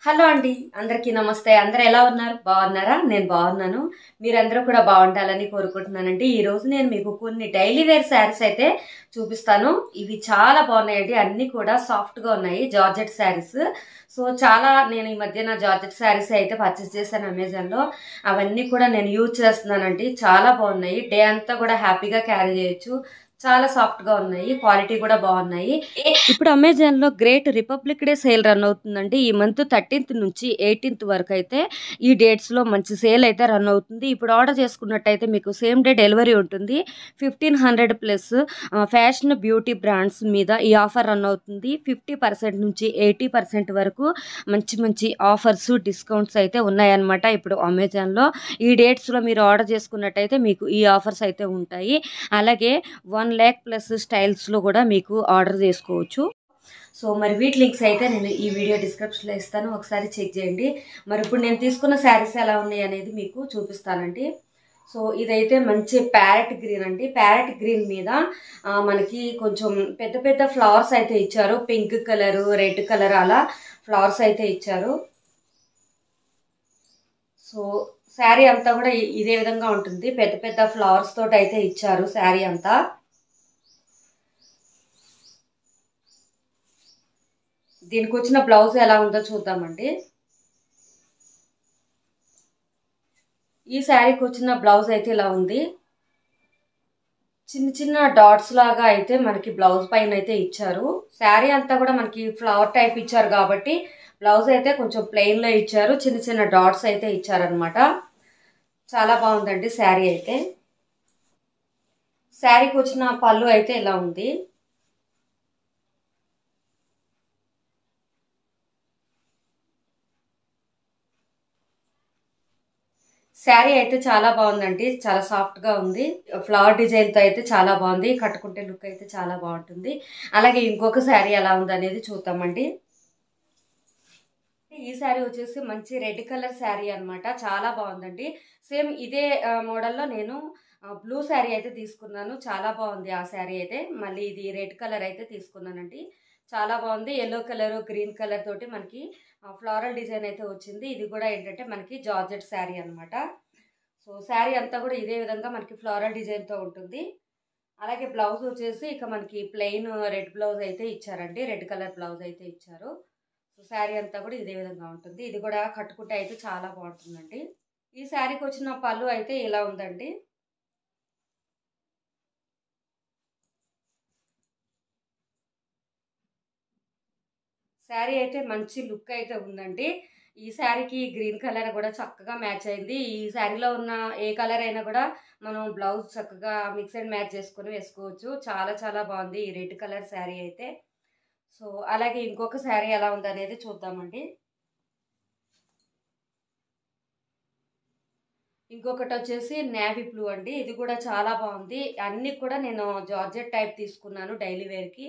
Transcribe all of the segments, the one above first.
Hello అండి, అందరికీ నమస్తే. అందరూ ఎలా ఉన్నారు? బాగున్నారా? నేను బాగున్నాను. మీరందరూ కూడా బాగుండాలని కోరుకుంటున్నానండి. ఈ రోజు నేను మీకు కొన్ని డైలీ వేర్ శారీస్ అయితే చూపిస్తాను. ఇవి చాలా బాగున్నాయండి. అన్ని కూడా సాఫ్ట్ గా ఉన్నాయి, జార్జెట్ శారీస్. సో నేను ఈ మధ్యన జార్జెట్ శారీస్ అయితే పర్చేస్ చేశాను అమెజాన్ లో. అవన్నీ కూడా నేను యూజ్ చేస్తున్నానండి. చాలా బాగున్నాయి. డే అంతా కూడా హ్యాపీగా క్యారీ చేయొచ్చు. చాలా సాఫ్ట్ గా ఉన్నాయి, క్వాలిటీ కూడా బాగున్నాయి. ఇప్పుడు అమెజాన్ లో great republic day sale run అవుతుందండి. ఈ మంత్ 13th నుంచి 18th వరకు అయితే ఈ డేట్స్ లో మంచి సేల్ అయితే రన్ అవుతుంది. ఇప్పుడు ఆర్డర్ చేసుకున్నట్టయితే మీకు సేమ్ డే డెలివరీ ఉంటుంది. 1500 ప్లస్ ఫ్యాషన్ బ్యూటీ బ్రాండ్స్ మీద ఈ ఆఫర్ రన్ అవుతుంది. 50% నుంచి 80% వరకు మంచి మంచి ఆఫర్స్, డిస్కౌంట్స్ అయితే ఉన్నాయన్నమాట. ఇప్పుడు అమెజాన్ లో ఈ డేట్స్ లో మీరు ఆర్డర్ చేసుకున్నట్టయితే మీకు ఈ ఆఫర్స్ అయితే ఉంటాయి. అలాగే 1 lakh ప్లస్ స్టైల్స్ లో కూడా మీకు ఆర్డర్ చేసుకోవచ్చు. సో మరి వీటి లింక్స్ అయితే నేను ఈ వీడియో డిస్క్రిప్షన్లో ఇస్తాను, ఒకసారి చెక్ చేయండి. మరి ఇప్పుడు నేను తీసుకున్న శారీస్ ఎలా ఉన్నాయి అనేది మీకు చూపిస్తానండి. సో ఇదైతే మంచి ప్యారెట్ గ్రీన్ అండి. ప్యారెట్ గ్రీన్ మీద మనకి కొంచెం పెద్ద పెద్ద ఫ్లవర్స్ అయితే ఇచ్చారు. పింక్ కలర్, రెడ్ కలర్ అలా ఫ్లవర్స్ అయితే ఇచ్చారు. సో శారీ అంతా కూడా ఇదే విధంగా ఉంటుంది. పెద్ద పెద్ద ఫ్లవర్స్ తోటి అయితే ఇచ్చారు శారీ అంతా. దీనికి వచ్చిన బ్లౌజ్ ఎలా ఉందో చూద్దామండి. ఈ శారీకి వచ్చిన బ్లౌజ్ అయితే ఇలా ఉంది. చిన్న చిన్న డాట్స్ లాగా అయితే మనకి బ్లౌజ్ పైన అయితే ఇచ్చారు. శారీ అంతా కూడా మనకి ఫ్లవర్ టైప్ ఇచ్చారు కాబట్టి బ్లౌజ్ అయితే కొంచెం ప్లెయిన్ లో ఇచ్చారు. చిన్న చిన్న డాట్స్ అయితే ఇచ్చారనమాట. చాలా బాగుందండి శారీ అయితే. శారీకి వచ్చిన పళ్ళు అయితే ఇలా ఉంది. శారీ అయితే చాలా బాగుందండి. చాలా సాఫ్ట్ గా ఉంది. ఫ్లవర్ డిజైన్ తో అయితే చాలా బాగుంది. కట్టుకుంటే లుక్ అయితే చాలా బాగుంటుంది. అలాగే ఇంకొక శారీ ఎలా ఉంది అనేది చూద్దామండి. ఈ శారీ వచ్చేసి మంచి రెడ్ కలర్ శారీ అనమాట. చాలా బాగుందండి. సేమ్ ఇదే మోడల్లో నేను బ్లూ శారీ అయితే తీసుకున్నాను. చాలా బాగుంది ఆ శారీ అయితే. మళ్ళీ ఇది రెడ్ కలర్ అయితే తీసుకున్నానండి. చాలా బాగుంది. ఎల్లో కలర్, గ్రీన్ కలర్ తోటి మనకి ఫ్లోరల్ డిజైన్ అయితే వచ్చింది. ఇది కూడా ఏంటంటే మనకి జార్జెట్ శారీ అనమాట. సో శారీ అంతా కూడా ఇదే విధంగా మనకి ఫ్లోరల్ డిజైన్ తో ఉంటుంది. అలాగే బ్లౌజ్ వచ్చేసి ఇక మనకి ప్లెయిన్ రెడ్ బ్లౌజ్ అయితే ఇచ్చారండి. రెడ్ కలర్ బ్లౌజ్ అయితే ఇచ్చారు. సో శారీ అంతా కూడా ఇదే విధంగా ఉంటుంది. ఇది కూడా కట్టుకుంటే అయితే చాలా బాగుంటుందండి. ఈ శారీకి వచ్చిన పళ్ళు అయితే ఇలా ఉందండి. శారీ అయితే మంచి లుక్ అయితే ఉందండి. ఈ శారీకి గ్రీన్ కలర్ కూడా చక్కగా మ్యాచ్ అయింది. ఈ శారీలో ఉన్న ఏ కలర్ అయినా కూడా మనం బ్లౌజ్ చక్కగా మిక్స్ అండ్ మ్యాచ్ చేసుకొని వేసుకోవచ్చు. చాలా చాలా బాగుంది ఈ రెడ్ కలర్ శారీ అయితే. సో అలాగే ఇంకొక శారీ ఎలా ఉంది అనేది చూద్దామండి. ఇంకొకటి వచ్చేసి నేవీ బ్లూ అండి. ఇది కూడా చాలా బాగుంది. అన్ని కూడా నేను జార్జెట్ టైప్ తీసుకున్నాను డైలీ వేర్ కి.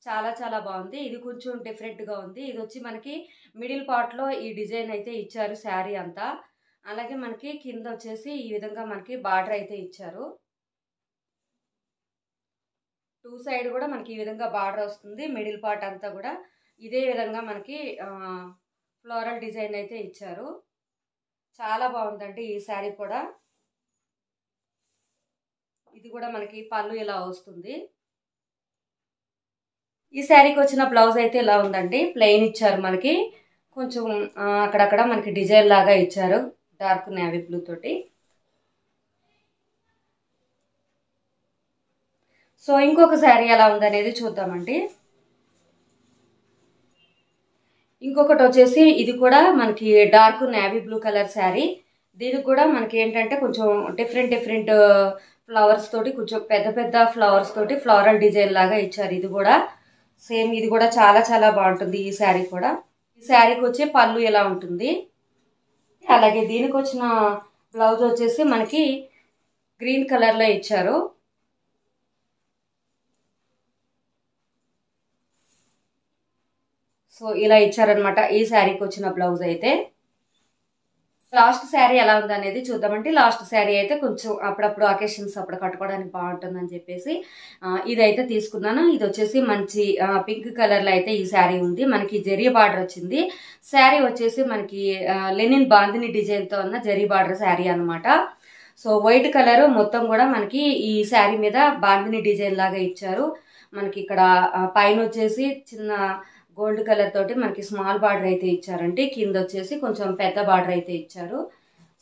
చాలా చాలా బాగుంది. ఇది కొంచెం డిఫరెంట్ గా ఉంది. ఇది వచ్చి మనకి మిడిల్ పార్ట్ లో ఈ డిజైన్ అయితే ఇచ్చారు శారీ అంతా. అలాగే మనకి కింద వచ్చేసి ఈ విధంగా మనకి బార్డర్ అయితే ఇచ్చారు. టూ సైడ్ కూడా మనకి ఈ విధంగా బార్డర్ వస్తుంది. మిడిల్ పార్ట్ అంతా కూడా ఇదే విధంగా మనకి ఫ్లోరల్ డిజైన్ అయితే ఇచ్చారు. చాలా బాగుందండి ఈ శారీ కూడా. ఇది కూడా మనకి పళ్ళు ఇలా వస్తుంది. ఈ శారీకి వచ్చిన బ్లౌజ్ అయితే ఇలా ఉందండి. ప్లెయిన్ ఇచ్చారు మనకి. కొంచెం అక్కడక్కడ మనకి డిజైన్ లాగా ఇచ్చారు డార్క్ నేవీ బ్లూ తోటి. సో ఇంకొక శారీ ఎలా ఉందనేది చూద్దామండి. ఇంకొకటి వచ్చేసి ఇది కూడా మనకి dark navy blue colour sari. దీనికి కూడా మనకి ఏంటంటే కొంచెం డిఫరెంట్ డిఫరెంట్ ఫ్లవర్స్ తోటి, కొంచెం పెద్ద పెద్ద ఫ్లవర్స్ తోటి ఫ్లోరల్ డిజైన్ లాగా ఇచ్చారు. ఇది కూడా సేమ్, ఇది కూడా చాలా చాలా బాగుంటుంది ఈ శారీ కూడా. ఈ శారీకి వచ్చే పళ్ళు ఎలా ఉంటుంది. అలాగే దీనికి వచ్చిన బ్లౌజ్ వచ్చేసి మనకి గ్రీన్ కలర్ లో ఇచ్చారు. సో ఇలా ఇచ్చారనమాట ఈ శారీకి వచ్చిన బ్లౌజ్ అయితే. లాస్ట్ శారీ ఎలా ఉందనేది చూద్దామంటే, లాస్ట్ శారీ అయితే కొంచెం అప్పుడప్పుడు అకేషన్స్ అప్పుడు కట్టుకోవడానికి బాగుంటుందని చెప్పేసి ఇదైతే తీసుకున్నాను. ఇది వచ్చేసి మంచి పింక్ కలర్లో అయితే ఈ శారీ ఉంది. మనకి జరీ బార్డర్ వచ్చింది. శారీ వచ్చేసి మనకి లెనిన్ బాందిని డిజైన్తో ఉన్న జరీ బార్డర్ శారీ అనమాట. సో వైట్ కలర్ మొత్తం కూడా మనకి ఈ శారీ మీద బాందిని డిజైన్ లాగా ఇచ్చారు. మనకి ఇక్కడ పైన వచ్చేసి చిన్న గోల్డ్ కలర్ తోటి మనకి స్మాల్ బార్డర్ అయితే ఇచ్చారండి. కింద వచ్చేసి కొంచెం పెద్ద బార్డర్ అయితే ఇచ్చారు.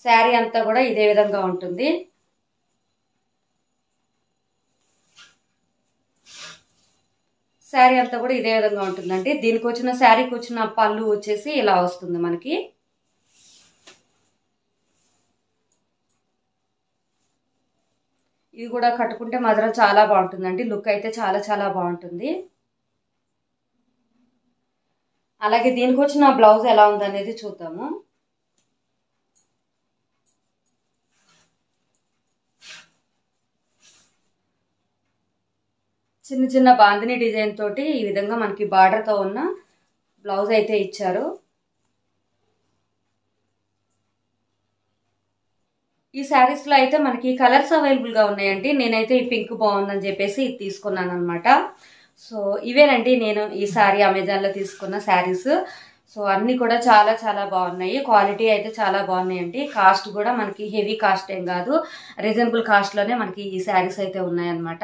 శారీ అంతా కూడా ఇదే విధంగా ఉంటుంది. శారీ అంతా కూడా ఇదే విధంగా ఉంటుందండి. దీనికి వచ్చిన శారీకి వచ్చిన పళ్ళు వచ్చేసి ఇలా వస్తుంది మనకి. ఇది కూడా కట్టుకుంటే మాత్రం చాలా బాగుంటుందండి. లుక్ అయితే చాలా చాలా బాగుంటుంది. అలాగే దీనికి వచ్చిన బ్లౌజ్ ఎలా ఉందనేది చూద్దాము. చిన్న చిన్న బాందిని డిజైన్ తోటి ఈ విధంగా మనకి బార్డర్ తో ఉన్న బ్లౌజ్ అయితే ఇచ్చారు. ఈ శారీస్ లో అయితే మనకి కలర్స్ అవైలబుల్ గా ఉన్నాయండి. నేనైతే ఈ పింక్ బాగుందని చెప్పేసి ఇది తీసుకున్నాను అనమాట. సో ఇవేనండి నేను ఈ శారీ అమెజాన్ లో తీసుకున్న శారీస్. సో అన్ని కూడా చాలా చాలా బాగున్నాయి. క్వాలిటీ అయితే చాలా బాగున్నాయండి. కాస్ట్ కూడా మనకి హెవీ కాస్ట్ ఏం కాదు, రీజనబుల్ కాస్ట్ లోనే మనకి ఈ శారీస్ అయితే ఉన్నాయన్నమాట.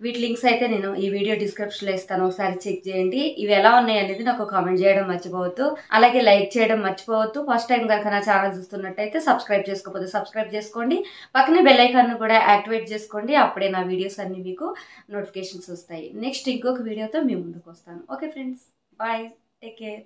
వీటి లింక్స్ అయితే నేను ఈ వీడియో డిస్క్రిప్షన్ లో ఇస్తాను, ఒకసారి చెక్ చేయండి. ఇవి ఎలా ఉన్నాయి అనేది నాకు కామెంట్ చేయడం మర్చిపోవద్దు. అలాగే లైక్ చేయడం మర్చిపోవద్దు. ఫస్ట్ టైం కనుక నా ఛానల్ చూస్తున్నట్టయితే సబ్స్క్రైబ్ చేసుకోకపోతే సబ్స్క్రైబ్ చేసుకోండి. పక్కనే బెల్ ఐకాన్ కూడా యాక్టివేట్ చేసుకోండి. అప్పుడే నా వీడియోస్ అన్ని మీకు నోటిఫికేషన్స్ వస్తాయి. నెక్స్ట్ ఇంకొక వీడియోతో మీ ముందుకు వస్తాను. Okay friends, bye, take care.